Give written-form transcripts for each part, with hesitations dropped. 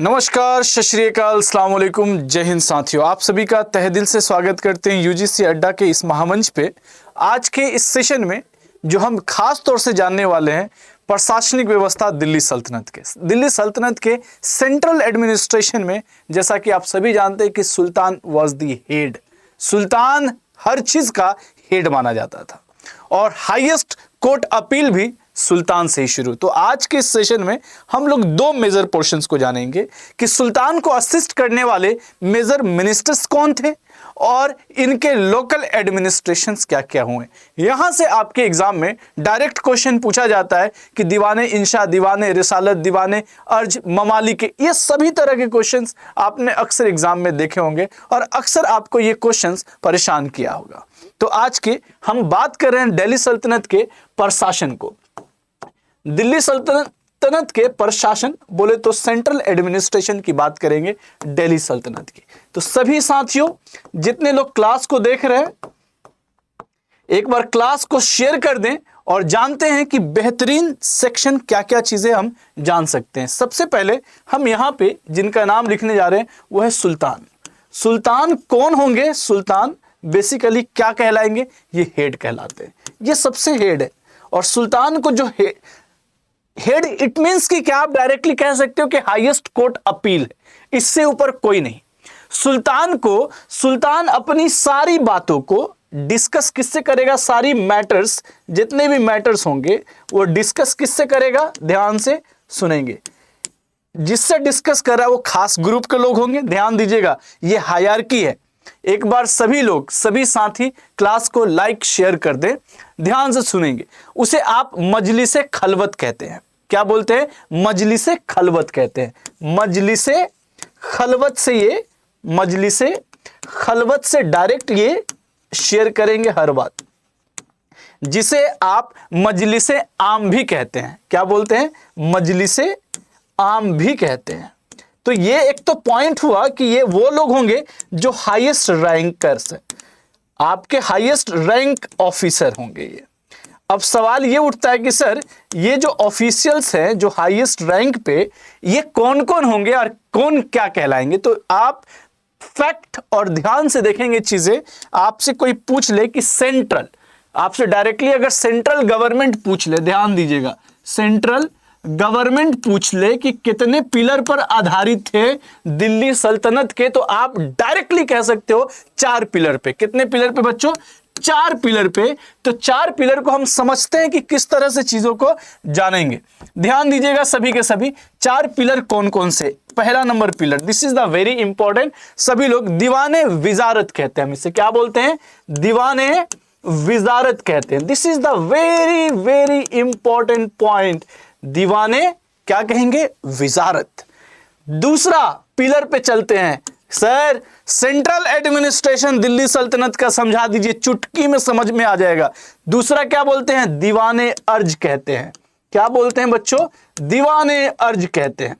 नमस्कार, सत श्री अकाल, अस्सलाम वालेकुम, जय हिंद साथियों। आप सभी का तहे दिल से स्वागत करते हैं यूजीसी अड्डा के इस महामंच पे। आज के इस सेशन में जो हम खास तौर से जानने वाले हैं प्रशासनिक व्यवस्था दिल्ली सल्तनत के सेंट्रल एडमिनिस्ट्रेशन में, जैसा कि आप सभी जानते हैं कि सुल्तान वाज दी हेड। सुल्तान हर चीज का हेड माना जाता था और हाईएस्ट कोर्ट अपील भी सुल्तान से ही शुरू। तो आज के इस सेशन में हम लोग दो मेजर पोर्शंस को जानेंगे कि सुल्तान को असिस्ट करने वाले मेजर मिनिस्टर्स कौन थे और इनके लोकल एडमिनिस्ट्रेशंस क्या क्या हुए। यहां से आपके एग्जाम में डायरेक्ट क्वेश्चन पूछा जाता है कि दीवाने इंशा, दीवाने रिसालत, दीवाने अर्ज, ममालिक, ये सभी तरह के क्वेश्चंस आपने अक्सर एग्जाम में देखे होंगे और अक्सर आपको ये क्वेश्चंस परेशान किया होगा। तो आज के हम बात कर रहे हैं दिल्ली सल्तनत के प्रशासन को। दिल्ली सल्तनत के प्रशासन बोले तो सेंट्रल एडमिनिस्ट्रेशन की बात करेंगे दिल्ली सल्तनत की। तो सभी साथियों जितने लोग क्लास को देख रहे हैं, एक बार क्लास को शेयर कर दें और जानते हैं कि बेहतरीन सेक्शन क्या क्या चीजें हम जान सकते हैं। सबसे पहले हम यहां पे जिनका नाम लिखने जा रहे हैं वो है सुल्तान। सुल्तान कौन होंगे? सुल्तान बेसिकली क्या कहलाएंगे? ये हेड कहलाते हैं, ये सबसे हेड है। और सुल्तान को जो हेड इट मींस कि क्या आप डायरेक्टली कह सकते हो कि हाईएस्ट कोर्ट अपील है, इससे ऊपर कोई नहीं। सुल्तान अपनी सारी बातों को डिस्कस किससे करेगा? सारी मैटर्स, जितने भी मैटर्स होंगे वो डिस्कस किससे करेगा? ध्यान से सुनेंगे। जिससे डिस्कस कर रहा है वो खास ग्रुप के लोग होंगे। ध्यान दीजिएगा, ये हायरार्की है। एक बार सभी लोग, सभी साथी क्लास को लाइक शेयर कर दें, ध्यान से सुनेंगे। उसे आप मजलिसे खलवत कहते हैं। क्या बोलते हैं? मजलिसे खलवत कहते हैं। मजलिसे खलवत से डायरेक्ट ये शेयर करेंगे हर बात, जिसे आप मजलिसे आम भी कहते हैं। क्या बोलते हैं? मजलिसे आम भी कहते हैं। तो ये एक तो पॉइंट हुआ कि ये वो लोग होंगे जो हाईएस्ट रैंकर्स हैं, आपके हाईएस्ट रैंक ऑफिसर होंगे ये। अब सवाल ये उठता है कि सर ये जो ऑफिशियल्स हैं जो हाईएस्ट रैंक पे, ये कौन कौन होंगे और कौन क्या कहलाएंगे? तो आप फैक्ट और ध्यान से देखेंगे चीजें। आपसे कोई पूछ ले कि सेंट्रल, आपसे डायरेक्टली अगर सेंट्रल गवर्नमेंट पूछ ले, ध्यान दीजिएगा, सेंट्रल गवर्नमेंट पूछ ले कि कितने पिलर पर आधारित थे दिल्ली सल्तनत के, तो आप डायरेक्टली कह सकते हो 4 पिलर पे। कितने पिलर पे बच्चों? 4 पिलर पे। तो 4 पिलर को हम समझते हैं कि किस तरह से चीजों को जानेंगे। ध्यान दीजिएगा सभी के सभी, 4 पिलर कौन कौन से? पहला number pillar, this is the very important, सभी लोग दीवाने विजारत कहते हैं। हम इसे क्या बोलते हैं? दीवाने विजारत कहते हैं। This is the very very important point. दीवाने क्या कहेंगे? विजारत। दूसरा पिलर पे चलते हैं। सर सेंट्रल एडमिनिस्ट्रेशन दिल्ली सल्तनत का समझा दीजिए, चुटकी में समझ में आ जाएगा। दूसरा क्या बोलते हैं? दीवाने अर्ज कहते हैं। क्या बोलते हैं बच्चों? दीवाने अर्ज कहते हैं।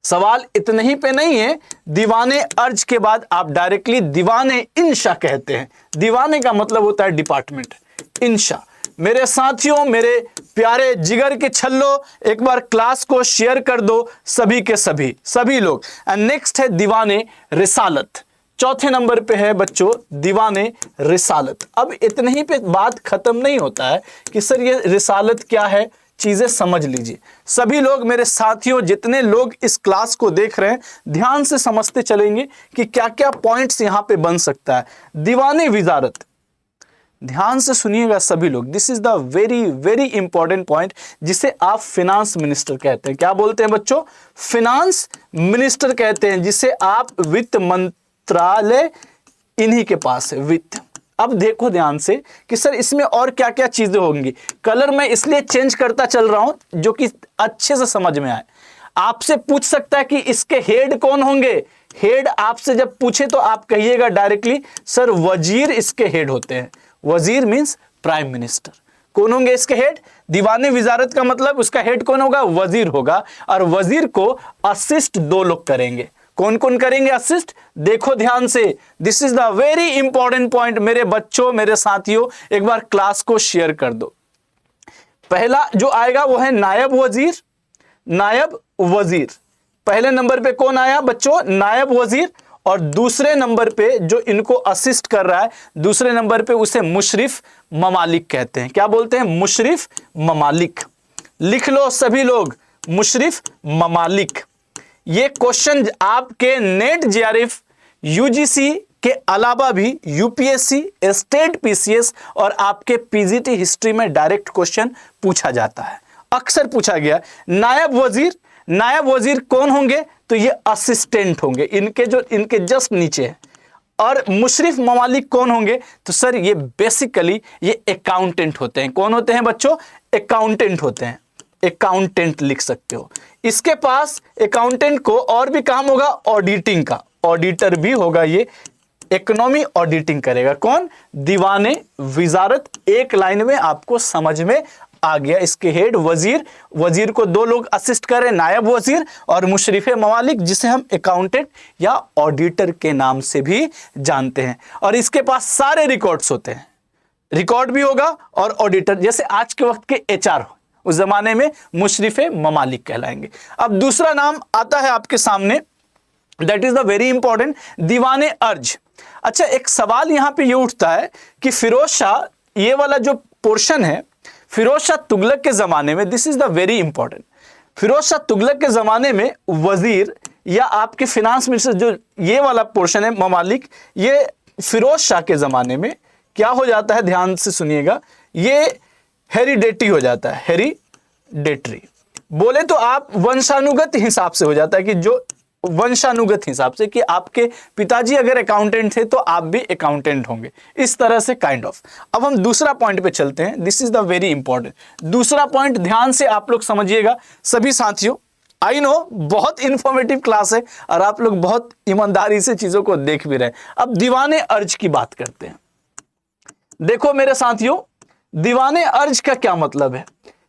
सवाल इतने ही पे नहीं है, दीवाने अर्ज के बाद आप डायरेक्टली दीवाने इंशा कहते हैं। दीवाने का मतलब होता है डिपार्टमेंट, इंशा। मेरे साथियों, मेरे प्यारे जिगर के छल्लो, एक बार क्लास को शेयर कर दो सभी के सभी लोग। एंड नेक्स्ट है दीवाने रिसालत। चौथे नंबर पे है बच्चों दीवाने रिसालत। अब इतने ही पे बात खत्म नहीं होता है कि सर ये रिसालत क्या है, चीजें समझ लीजिए। सभी लोग, मेरे साथियों, जितने लोग इस क्लास को देख रहे हैं, ध्यान से समझते चलेंगे कि क्या क्या पॉइंट्स यहां पे बन सकता है। दीवाने विजारत, ध्यान से सुनिएगा सभी लोग, this is the very very important point, जिसे आप फिनांस मिनिस्टर कहते हैं। क्या बोलते हैं बच्चों? फिनांस मिनिस्टर कहते हैं, जिसे आप वित्त मंत्रालय इन्हीं के पास है, वित्त। अब देखो ध्यान से कि सर इसमें और क्या क्या चीजें होंगी। कलर मैं इसलिए चेंज करता चल रहा हूं जो कि अच्छे से समझ में आए। आपसे पूछ सकता है कि इसके हेड कौन होंगे। हेड आपसे जब पूछे तो आप कहिएगा डायरेक्टली सर वजीर इसके हेड होते हैं। वजीर मींस प्राइम मिनिस्टर। कौन होंगे इसके हेड? दीवाने विजारत का मतलब उसका हेड कौन होगा? वजीर होगा। और वजीर को असिस्ट 2 लोग करेंगे। कौन कौन करेंगे असिस्ट? देखो ध्यान से, this is the very important point. मेरे बच्चों, मेरे साथियों, एक बार क्लास को शेयर कर दो। पहला जो आएगा वो है नायब वजीर। नायब वजीर पहले नंबर पे कौन आया बच्चों, नायब वजीर, और दूसरे नंबर पे जो इनको असिस्ट कर रहा है दूसरे नंबर पे उसे मुशरिफ ममालिक कहते हैं। क्या बोलते हैं, मुशरिफ ममालिक। लिख लो सभी लोग, मुशरिफ ममालिक। ये क्वेश्चन आपके नेट जेआरएफ यूजीसी के अलावा भी यूपीएससी, स्टेट पीसीएस और आपके पीजीटी हिस्ट्री में डायरेक्ट क्वेश्चन पूछा जाता है, अक्सर पूछा गया। नायब वजीर, नायब वजीर कौन होंगे, तो ये असिस्टेंट होंगे, इनके जस्ट नीचे है। और मुशरिफ ममालिक कौन होंगे, तो सर ये बेसिकली ये अकाउंटेंट होते हैं। कौन होते हैं बच्चों, अकाउंटेंट होते हैं, अकाउंटेंट लिख सकते हो। इसके पास अकाउंटेंट को और भी काम होगा ऑडिटिंग का, ऑडिटर भी होगा, ये इकोनॉमी ऑडिटिंग करेगा। कौन, दीवाने विजारत। एक लाइन में आपको समझ में आ गया। इसके हेड वजीर, वजीर को दो लोग असिस्ट कर रहे हैं, नायब वजीर और मुशरिफ ममालिक, जिसे हम अकाउंटेंट या ऑडिटर के नाम से भी जानते हैं। और इसके पास सारे रिकॉर्ड्स होते हैं, रिकॉर्ड भी होगा और ऑडिटर, जैसे आज के वक्त के एचआर हो, उस जमाने में मुशरिफ ममालिक कहलाएंगे। अब दूसरा नाम आता है आपके सामने, that is the very important, दीवाने अर्ज। अच्छा, एक सवाल यहां पे ये उठता है कि फिरोज शाह, ये वाला जो पोर्शन है फिरोज शाह तुगलक के जमाने में, this is the very important, Firoz Shah Tughlaq के जमाने में वजीर या आपके फिनांस मिनिस्टर, जो ये वाला पोर्शन है ममालिक, ये फिरोज शाह के जमाने में क्या हो जाता है, ध्यान से सुनिएगा, ये हेरिडेटरी हो जाता है, हेरिडेटरी। बोले तो आप वंशानुगत हिसाब से हो जाता है, कि जो वंशानुगत हिसाब से, कि आपके पिताजी अगर अकाउंटेंट थे तो आप भी अकाउंटेंट होंगे, इस तरह से काइंड ऑफ। अब हम दूसरा पॉइंट पे चलते हैं, this is the very important. दूसरा पॉइंट ध्यान से आप लोग समझिएगा सभी साथियों। आई नो बहुत इंफॉर्मेटिव क्लास है और आप लोग बहुत ईमानदारी से चीजों को देख भी रहे हैं। अब दीवाने अर्ज की बात करते हैं। देखो मेरे साथियों, दीवाने अर्ज का क्या मतलब है।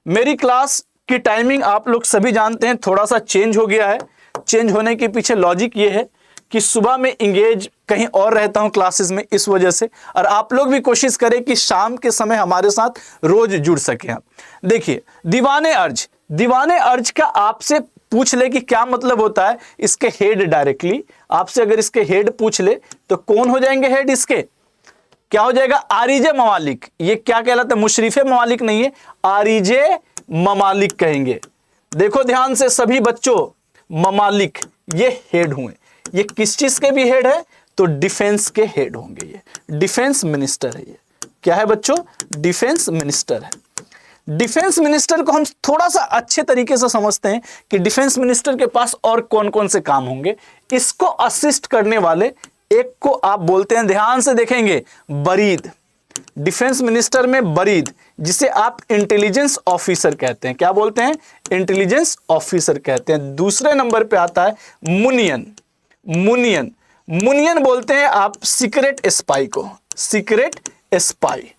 मेरी क्लास की टाइमिंग आप लोग सभी जानते हैं, थोड़ा सा चेंज हो गया है। चेंज होने के पीछे लॉजिक ये है कि सुबह में इंगेज कहीं और रहता हूं क्लासेस में, इस वजह से, और आप लोग भी कोशिश करें कि शाम के समय हमारे साथ रोज जुड़ सके आप। देखिए, दीवाने अर्ज, दीवाने अर्ज का आपसे पूछ ले कि क्या मतलब होता है, इसके हेड डायरेक्टली आपसे अगर इसके हेड पूछ ले तो कौन हो जाएंगे हेड इसके, क्या हो जाएगा, आरिजे ममालिक। ये क्या कहलाता है, मुशरिफे ममालिक नहीं है, आरिजे ममालिक कहेंगे। देखो ध्यान से सभी बच्चों, ममालिक ये हेड हुए, ये किस चीज के भी हेड है, तो डिफेंस के हेड होंगे। ये डिफेंस मिनिस्टर है, ये क्या है बच्चों, डिफेंस मिनिस्टर है। डिफेंस मिनिस्टर को हम थोड़ा सा अच्छे तरीके से समझते हैं कि डिफेंस मिनिस्टर के पास और कौन कौन से काम होंगे। इसको असिस्ट करने वाले एक को आप बोलते हैं, ध्यान से देखेंगे, बरीद। डिफेंस मिनिस्टर में बरीद, जिसे आप इंटेलिजेंस ऑफिसर कहते हैं। क्या बोलते हैं, इंटेलिजेंस ऑफिसर कहते हैं। दूसरे नंबर पे आता है मुनियन। मुनियन, मुनियन बोलते हैं आप सीक्रेट स्पाई को, सीक्रेट स्पाई।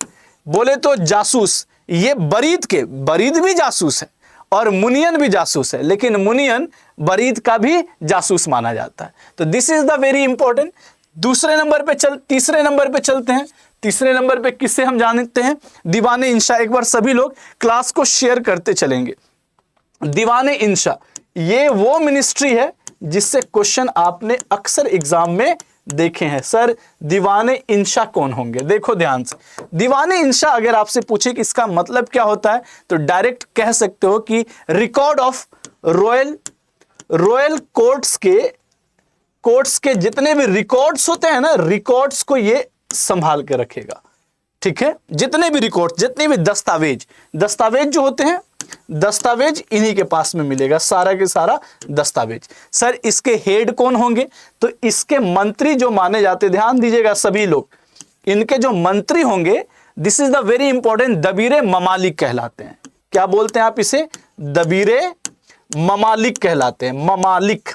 बोले तो जासूस, ये बरीद के, बरीद भी जासूस है और मुनियन भी जासूस है, लेकिन मुनियन बरीद का भी जासूस माना जाता है। तो this is the very important. दूसरे नंबर पे तीसरे नंबर पे चलते हैं। तीसरे नंबर पे किससे हम जानते हैं, दीवाने इंशा। एक बार सभी लोग क्लास को शेयर करते चलेंगे। दीवाने इंशा ये वो मिनिस्ट्री है जिससे क्वेश्चन आपने अक्सर एग्जाम में देखे हैं। सर दीवाने इंशा कौन होंगे, देखो ध्यान से। दीवाने इंशा अगर आपसे पूछे कि इसका मतलब क्या होता है, तो डायरेक्ट कह सकते हो कि रिकॉर्ड ऑफ रॉयल कोर्ट्स के जितने भी रिकॉर्ड्स होते हैं ना, रिकॉर्ड्स को ये संभाल के रखेगा। ठीक है, जितने भी रिकॉर्ड, जितने भी दस्तावेज जो होते हैं, दस्तावेज इन्हीं के पास में मिलेगा, सारा के सारा दस्तावेज। सर इसके हेड कौन होंगे, तो इसके मंत्री जो माने जाते, ध्यान दीजिएगा सभी लोग, इनके जो मंत्री होंगे, this is the very important, दबीरे ममालिक कहलाते हैं। क्या बोलते हैं आप इसे, दबीरे ममालिक कहलाते हैं। ममालिक,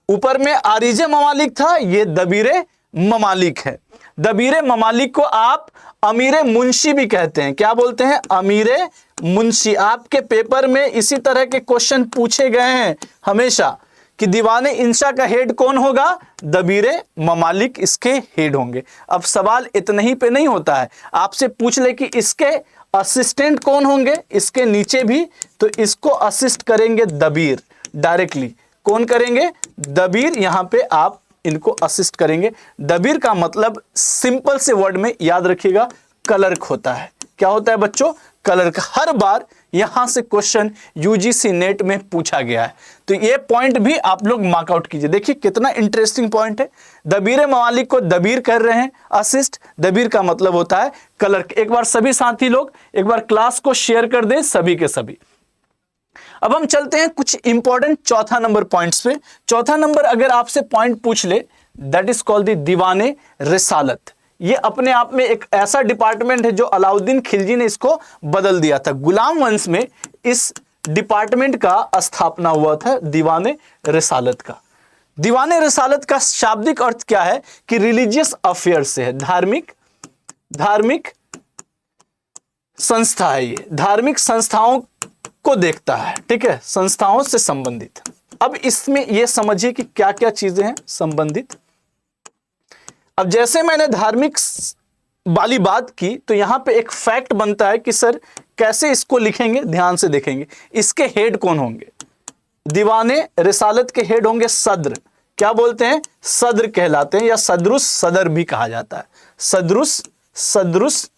ऊपर में आरिजे ममालिक था, ये दबीरे ममालिक है। दबीरे ममालिक को आप अमीरे मुंशी भी कहते हैं। क्या बोलते हैं, अमीरे मुंशी। आपके पेपर में इसी तरह के क्वेश्चन पूछे गए हैं हमेशा कि दीवाने इंशा का हेड कौन होगा, दबीरे ममालिक इसके हेड होंगे। अब सवाल इतना ही पे नहीं होता है, आपसे पूछ ले कि इसके असिस्टेंट कौन होंगे, इसके नीचे भी, तो इसको असिस्ट करेंगे दबीर डायरेक्टली। कौन करेंगे? दबीर। यहां पे आप इनको असिस्ट करेंगे। दबीर का मतलब सिंपल से वर्ड में याद रखिएगा, क्लर्क होता है। क्या होता है बच्चों? क्लर्क। हर बार यहां से क्वेश्चन यूजीसी नेट में पूछा गया है, तो ये पॉइंट भी आप लोग मार्कआउट कीजिए। देखिए कितना इंटरेस्टिंग पॉइंट है। दबीर मवालिक को दबीर कर रहे हैं, असिस्ट। दबीर का मतलब होता है क्लर्क। एक बार सभी साथी लोग एक बार क्लास को शेयर कर दें, सभी के सभी। अब हम चलते हैं कुछ इंपॉर्टेंट चौथा नंबर पॉइंट्स पे। चौथा नंबर अगर आपसे पॉइंट पूछ ले, दैट इज कॉल्ड द दीवाने रिसालत। ये अपने आप में एक ऐसा डिपार्टमेंट है जो अलाउद्दीन खिलजी ने इसको बदल दिया था। गुलाम वंश में इस डिपार्टमेंट का स्थापना हुआ था, दीवाने रिसालत का। दीवाने रिसालत का शाब्दिक अर्थ क्या है? कि रिलीजियस अफेयर से है, धार्मिक संस्था है। ये धार्मिक संस्थाओं को देखता है, ठीक है, संस्थाओं से संबंधित। अब इसमें यह समझिए कि क्या क्या चीजें हैं संबंधित। अब जैसे मैंने धार्मिक वाली बात की, तो यहां पे एक फैक्ट बनता है कि सर कैसे इसको लिखेंगे। ध्यान से देखेंगे, इसके हेड कौन होंगे? दीवाने रिसालत के हेड होंगे सद्र। क्या बोलते हैं? सद्र कहलाते हैं, या सदरुस सदर भी कहा जाता है। सदरुस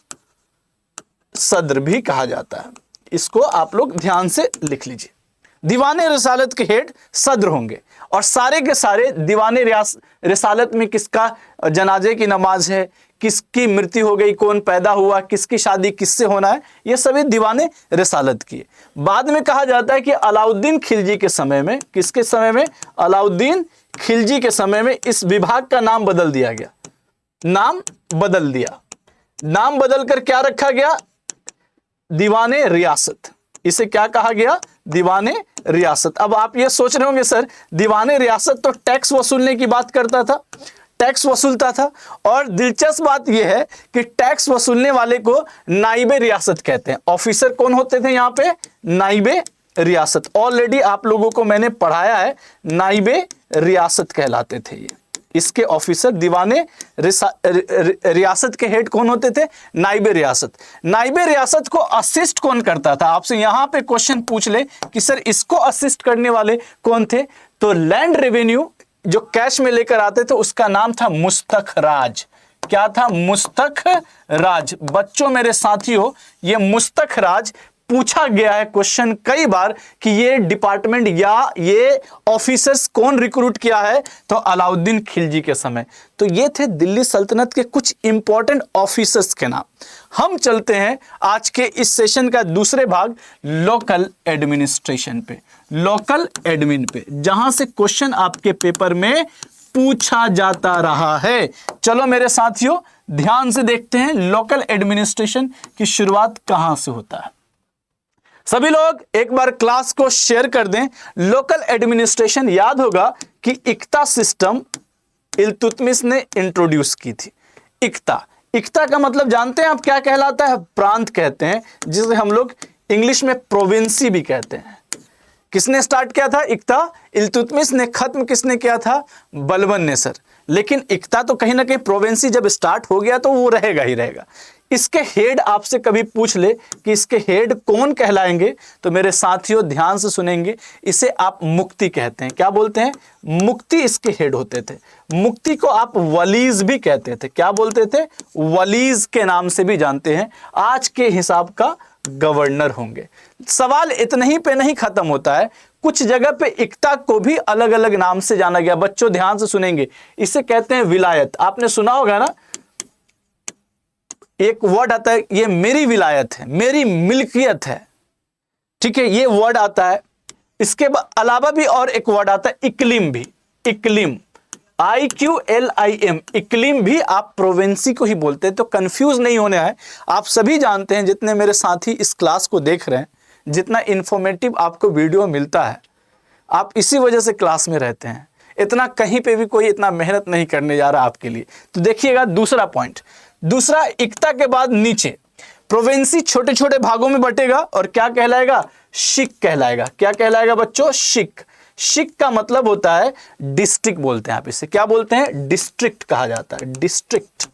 सद्र भी कहा जाता है। इसको आप लोग ध्यान से लिख लीजिए। दीवाने रिसालत के हेड सद्र होंगे, और सारे के सारे दीवाने रिसालत में किसका जनाजे की नमाज है, किसकी मृत्यु हो गई, कौन पैदा हुआ, किसकी शादी किससे होना है, ये सभी दीवाने रिसालत की है। बाद में कहा जाता है कि अलाउद्दीन खिलजी के समय में, किसके समय में? अलाउद्दीन खिलजी के समय में इस विभाग का नाम बदल दिया गया। नाम बदलकर क्या रखा गया? दीवाने रियासत। इसे क्या कहा गया? दीवाने रियासत। अब आप ये सोच रहे होंगे सर दीवाने रियासत तो टैक्स वसूलने की बात करता था, टैक्स वसूलता था। और दिलचस्प बात यह है कि टैक्स वसूलने वाले को नाइबे रियासत कहते हैं। ऑफिसर कौन होते थे यहां पे? नाइबे रियासत। ऑलरेडी आप लोगों को मैंने पढ़ाया है, नाइबे रियासत कहलाते थे ये। इसके ऑफिसर दीवाने रियासत के हेड कौन होते थे? नाइबे रियासत। नाइबे रियासत को असिस्ट कौन करता था? आपसे यहां पे क्वेश्चन पूछ ले कि सर इसको असिस्ट करने वाले कौन थे, तो लैंड रेवेन्यू जो कैश में लेकर आते थे उसका नाम था मुस्तखराज। क्या था? मुस्तखराज। बच्चों मेरे साथियों, ये मुस्तखराज पूछा गया है क्वेश्चन कई बार कि ये डिपार्टमेंट या ये ऑफिसर्स कौन रिक्रूट किया है, तो अलाउद्दीन खिलजी के समय। तो ये थे दिल्ली सल्तनत के कुछ इंपॉर्टेंट ऑफिसर्स के नाम। हम चलते हैं आज के इस सेशन का दूसरे भाग, लोकल एडमिनिस्ट्रेशन पे, लोकल एडमिन पे, जहां से क्वेश्चन आपके पेपर में पूछा जाता रहा है। चलो मेरे साथियों ध्यान से देखते हैं लोकल एडमिनिस्ट्रेशन की शुरुआत कहां से होता है। सभी लोग एक बार क्लास को शेयर कर दें। लोकल एडमिनिस्ट्रेशन याद होगा कि इक्ता सिस्टम इल्तुतमिश ने इंट्रोड्यूस की थी। इक्ता का मतलब जानते हैं आप क्या कहलाता है? प्रांत कहते हैं, जिसे हम लोग इंग्लिश में प्रोविंसी भी कहते हैं। किसने स्टार्ट किया था? इक्ता। इल्तुतमिश ने। खत्म किसने किया था? बलबन ने सर। लेकिन इक्ता तो कहीं ना कहीं प्रोविंसी जब स्टार्ट हो गया तो वो रहेगा ही रहेगा। इसके हेड आपसे कभी पूछ ले कि इसके हेड कौन कहलाएंगे, तो मेरे साथियों ध्यान से सुनेंगे, इसे आप मुक्ति कहते हैं। क्या बोलते हैं? मुक्ति इसके हेड होते थे। मुक्ति को आप वलीज भी कहते थे। क्या बोलते थे? वलीज के नाम से भी जानते हैं। आज के हिसाब का गवर्नर होंगे। सवाल इतने ही पे नहीं खत्म होता है, कुछ जगह पे इक्ता को भी अलग अलग नाम से जाना गया। बच्चों ध्यान से सुनेंगे, इसे कहते हैं विलायत। आपने सुना होगा ना, एक वर्ड आता है, ये मेरी विलायत है, मेरी मिल्कियत है, ठीक है, ये वर्ड आता है। इसके अलावा भी और एक वर्ड आता है इक्लिम भी। इक्लिम, IQLIM, इक्लिम भी आप प्रोविंसी को ही बोलते हैं। तो कंफ्यूज नहीं होने है। आप सभी जानते हैं, जितने मेरे साथी इस क्लास को देख रहे हैं, जितना इंफॉर्मेटिव आपको वीडियो मिलता है, आप इसी वजह से क्लास में रहते हैं। इतना कहीं पे भी कोई इतना मेहनत नहीं करने जा रहा आपके लिए। तो देखिएगा दूसरा पॉइंट। दूसरा, इक्ता के बाद नीचे प्रोविंसी छोटे छोटे भागों में बटेगा और क्या कहलाएगा? शिक कहलाएगा। क्या कहलाएगा बच्चों? शिक। शिक का मतलब होता है डिस्ट्रिक्ट, बोलते हैं आप इसे। क्या बोलते हैं? डिस्ट्रिक्ट कहा जाता है, डिस्ट्रिक्ट।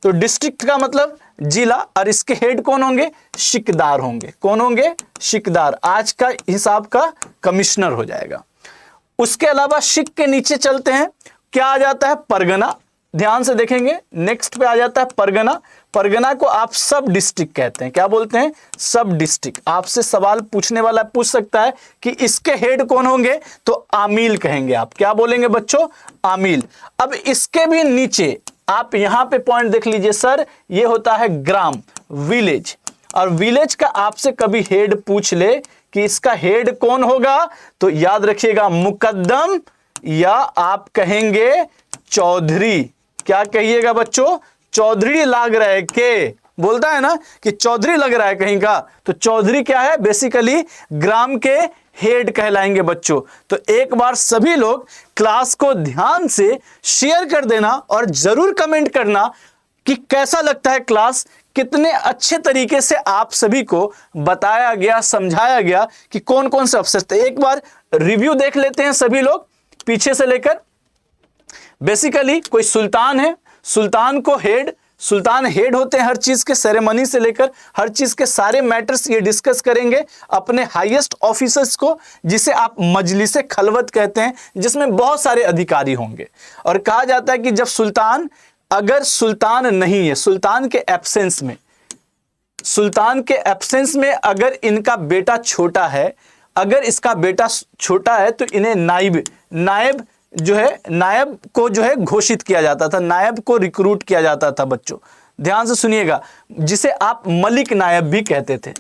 तो डिस्ट्रिक्ट का मतलब जिला, और इसके हेड कौन होंगे? शिकदार होंगे। कौन होंगे? शिकदार। आज का हिसाब का कमिश्नर हो जाएगा। उसके अलावा शिक के नीचे चलते हैं, क्या आ जाता है? परगना। ध्यान से देखेंगे, नेक्स्ट पे आ जाता है परगना। परगना को आप सब डिस्ट्रिक्ट कहते हैं। क्या बोलते हैं? सब डिस्ट्रिक्ट। आपसे सवाल पूछने वाला पूछ सकता है कि इसके हेड कौन होंगे, तो आमील कहेंगे आप। क्या बोलेंगे बच्चों? आमील। अब इसके भी नीचे आप यहां पे पॉइंट देख लीजिए सर, ये होता है ग्राम, विलेज। और विलेज का आपसे कभी हेड पूछ ले कि इसका हेड कौन होगा, तो याद रखिएगा मुकद्दम या आप कहेंगे चौधरी। क्या कहिएगा बच्चों? चौधरी लग रहा है के, बोलता है ना कि चौधरी लग रहा है कहीं का, तो चौधरी क्या है? बेसिकली ग्राम के हेड कहलाएंगे बच्चों। तो एक बार सभी लोग क्लास को ध्यान से शेयर कर देना और जरूर कमेंट करना कि कैसा लगता है क्लास, कितने अच्छे तरीके से आप सभी को बताया गया, समझाया गया कि कौन कौन से ऑप्शन थे। एक बार रिव्यू देख लेते हैं सभी लोग पीछे से लेकर। बेसिकली कोई सुल्तान है, सुल्तान हेड होते हैं हर चीज के, सेरेमनी से लेकर हर चीज के सारे मैटर्स ये डिस्कस करेंगे अपने हाईएस्ट ऑफिसर्स को, जिसे आप मजलिसे खलवत कहते हैं, जिसमें बहुत सारे अधिकारी होंगे। और कहा जाता है कि जब अगर सुल्तान नहीं है, सुल्तान के एब्सेंस में अगर इनका बेटा छोटा है, अगर इसका बेटा छोटा है तो इन्हें नायब को जो है घोषित किया जाता था, नायब को रिक्रूट किया जाता था बच्चों। ध्यान से सुनिएगा, जिसे आप मलिक नायब भी कहते थे,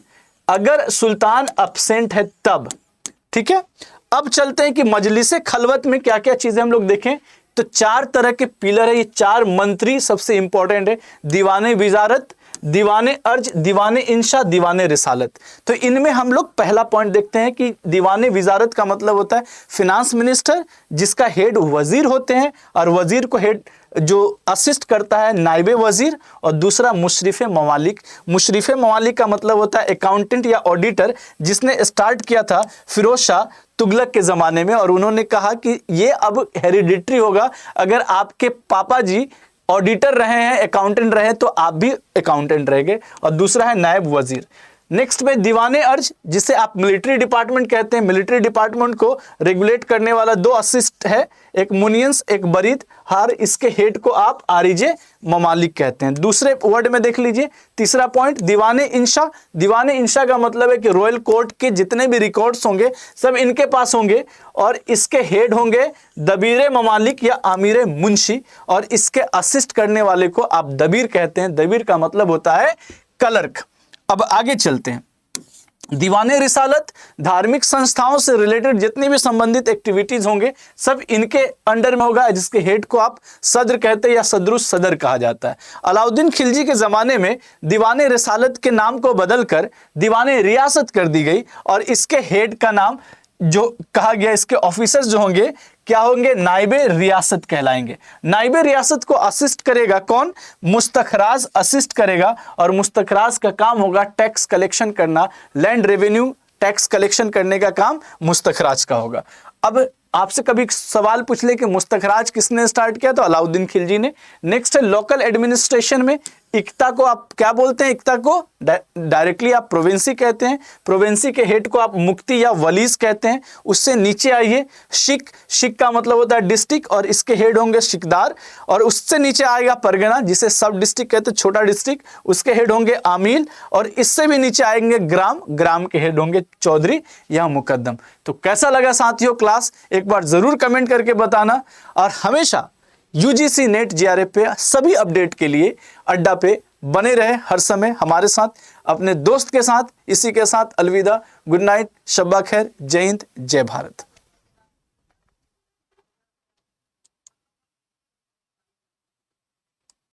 अगर सुल्तान एब्सेंट है तब। ठीक है, अब चलते हैं कि मजलिसे खलवत में क्या क्या चीजें हम लोग देखें। तो 4 तरह के पिलर है, ये 4 मंत्री सबसे इंपॉर्टेंट है, दीवाने विजारत, दीवाने अर्ज, दीवाने इंशा, दीवाने रिसालत। तो इनमें हम लोग पहला पॉइंट देखते हैं कि दीवाने विजारत का मतलब होता है फिनांस मिनिस्टर, जिसका हेड वजीर होते हैं, और वजीर को हेड जो असिस्ट करता है नायबे वजीर। और दूसरा मुशरिफ ममालिक। मुशरिफ ममालिक का मतलब होता है अकाउंटेंट या ऑडिटर, जिसने स्टार्ट किया था फिरोज शाह तुगलक के ज़माने में, और उन्होंने कहा कि ये अब हेरिडिटरी होगा, अगर आपके पापा जी ऑडिटर रहे हैं, अकाउंटेंट रहे, तो आप भी अकाउंटेंट रहेंगे। और दूसरा है नायब वजीर। नेक्स्ट में दीवाने अर्ज, जिसे आप मिलिट्री डिपार्टमेंट कहते हैं। मिलिट्री डिपार्टमेंट को रेगुलेट करने वाला 2 असिस्ट है, एक मुनियंस, एक बरीद। हर इसके हेड को आप आरिजे ममालिक कहते हैं। दूसरे वर्ड में देख लीजिए, तीसरा पॉइंट दीवाने इंशा। दीवाने इंशा का मतलब है कि रॉयल कोर्ट के जितने भी रिकॉर्ड्स होंगे सब इनके पास होंगे, और इसके हेड होंगे दबीर ममालिक या आमिर मुंशी, और इसके असिस्ट करने वाले को आप दबीर कहते हैं। दबीर का मतलब होता है क्लर्क। अब आगे चलते हैं, दीवाने रिसालत, धार्मिक संस्थाओं से रिलेटेड जितनी भी संबंधित एक्टिविटीज होंगे सब इनके अंडर में होगा, जिसके हेड को आप सदर कहते हैं या सदरुस सदर कहा जाता है। अलाउद्दीन खिलजी के ज़माने में दीवाने रिसालत के नाम को बदलकर दीवाने रियासत कर दी गई, और इसके हेड का नाम जो कहा गया, इसके ऑफिसर्स जो होंगे क्या होंगे? नायबे रियासत कहलाएंगे। नायबे रियासत को असिस्ट करेगा कौन? मुस्तखराज असिस्ट करेगा, और मुस्तखराज का काम होगा टैक्स कलेक्शन करना, लैंड रेवेन्यू टैक्स कलेक्शन करने का काम मुस्तखराज का होगा। अब आपसे कभी सवाल पूछ ले कि मुस्तखराज किसने स्टार्ट किया, तो अलाउद्दीन खिलजी ने। नेक्स्ट है लोकल एडमिनिस्ट्रेशन में इक्ता को आप क्या बोलते हैं? इक्ता को डायरेक्टली आप प्रोविंसी कहते हैं। प्रोविंसी के हेड को आप मुक्ति या वलीस कहते हैं। उससे नीचे आइए, शिक का मतलब होता है डिस्ट्रिक्ट, और इसके हेड होंगे शिकदार। और उससे नीचे आएगा परगना, जिसे सब डिस्ट्रिक्ट कहते हैं, छोटा डिस्ट्रिक्ट, उसके हेड होंगे आमील। और इससे भी नीचे आएंगे ग्राम के हेड होंगे चौधरी या मुकद्दम। तो कैसा लगा साथियों क्लास, एक बार जरूर कमेंट करके बताना। और हमेशा यूजीसी नेट जेआरएफ पे सभी अपडेट के लिए अड्डा पे बने रहे, हर समय हमारे साथ, अपने दोस्त के साथ। इसी के साथ अलविदा, गुड नाइट, शब्बा खैर, जय हिंद, जय भारत।